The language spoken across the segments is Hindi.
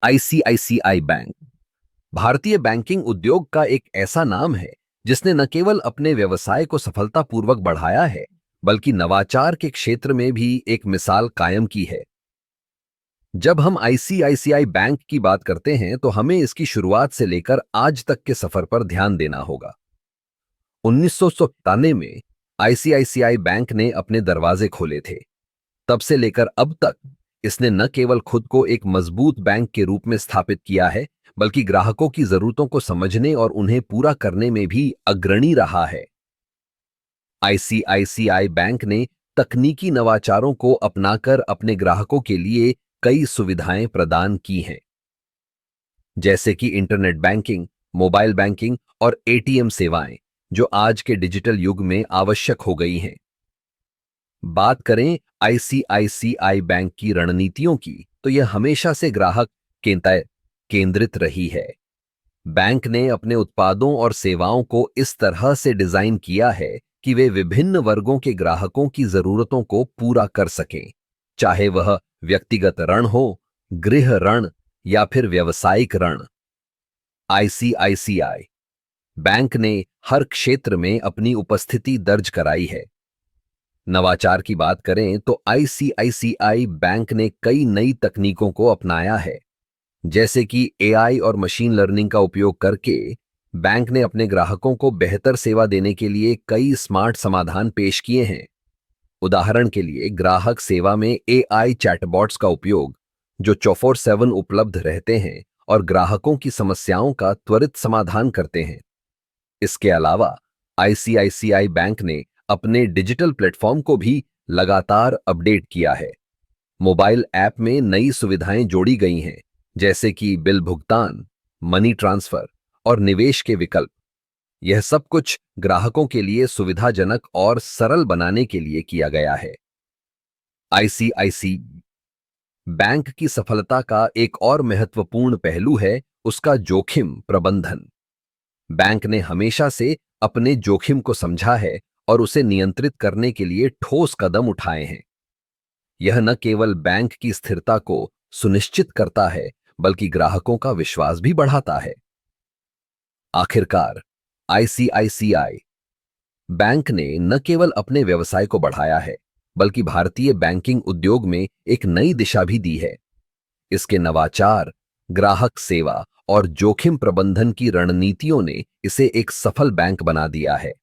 आईसीआईसीआई बैंक भारतीय बैंकिंग उद्योग का एक ऐसा नाम है जिसने न केवल अपने व्यवसाय को सफलतापूर्वक बढ़ाया है, बल्कि नवाचार के क्षेत्र में भी एक मिसाल कायम की है। जब हम आईसीआईसीआई बैंक की बात करते हैं तो हमें इसकी शुरुआत से लेकर आज तक के सफर पर ध्यान देना होगा। 1997 में आईसीआईसीआई बैंक ने अपने दरवाजे खोले थे। तब से लेकर अब तक इसने न केवल खुद को एक मजबूत बैंक के रूप में स्थापित किया है, बल्कि ग्राहकों की जरूरतों को समझने और उन्हें पूरा करने में भी अग्रणी रहा है। आईसीआईसीआई बैंक ने तकनीकी नवाचारों को अपनाकर अपने ग्राहकों के लिए कई सुविधाएं प्रदान की हैं, जैसे कि इंटरनेट बैंकिंग, मोबाइल बैंकिंग और एटीएम सेवाएं, जो आज के डिजिटल युग में आवश्यक हो गई हैं। बात करें आईसीआईसीआई बैंक की रणनीतियों की, तो यह हमेशा से ग्राहक केंद्रित रही है। बैंक ने अपने उत्पादों और सेवाओं को इस तरह से डिजाइन किया है कि वे विभिन्न वर्गों के ग्राहकों की जरूरतों को पूरा कर सकें, चाहे वह व्यक्तिगत ऋण हो, गृह ऋण या फिर व्यावसायिक ऋण। आईसीआईसीआई बैंक ने हर क्षेत्र में अपनी उपस्थिति दर्ज कराई है। नवाचार की बात करें तो आईसीआईसीआई बैंक ने कई नई तकनीकों को अपनाया है, जैसे कि एआई और मशीन लर्निंग का उपयोग करके बैंक ने अपने ग्राहकों को बेहतर सेवा देने के लिए कई स्मार्ट समाधान पेश किए हैं। उदाहरण के लिए ग्राहक सेवा में एआई चैटबॉट्स का उपयोग, जो 24/7 उपलब्ध रहते हैं और ग्राहकों की समस्याओं का त्वरित समाधान करते हैं। इसके अलावा आईसीआईसीआई बैंक ने अपने डिजिटल प्लेटफॉर्म को भी लगातार अपडेट किया है। मोबाइल ऐप में नई सुविधाएं जोड़ी गई हैं, जैसे कि बिल भुगतान, मनी ट्रांसफर और निवेश के विकल्प। यह सब कुछ ग्राहकों के लिए सुविधाजनक और सरल बनाने के लिए किया गया है। आईसीआईसी बैंक की सफलता का एक और महत्वपूर्ण पहलू है उसका जोखिम प्रबंधन। बैंक ने हमेशा से अपने जोखिम को समझा है और उसे नियंत्रित करने के लिए ठोस कदम उठाए हैं। यह न केवल बैंक की स्थिरता को सुनिश्चित करता है, बल्कि ग्राहकों का विश्वास भी बढ़ाता है। आखिरकार आईसीआईसीआई बैंक ने न केवल अपने व्यवसाय को बढ़ाया है, बल्कि भारतीय बैंकिंग उद्योग में एक नई दिशा भी दी है। इसके नवाचार, ग्राहक सेवा और जोखिम प्रबंधन की रणनीतियों ने इसे एक सफल बैंक बना दिया है।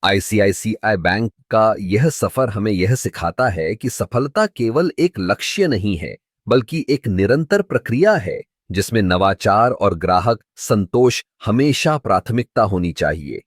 आईसीआईसीआई बैंक का यह सफर हमें यह सिखाता है कि सफलता केवल एक लक्ष्य नहीं है, बल्कि एक निरंतर प्रक्रिया है जिसमें नवाचार और ग्राहक संतोष हमेशा प्राथमिकता होनी चाहिए।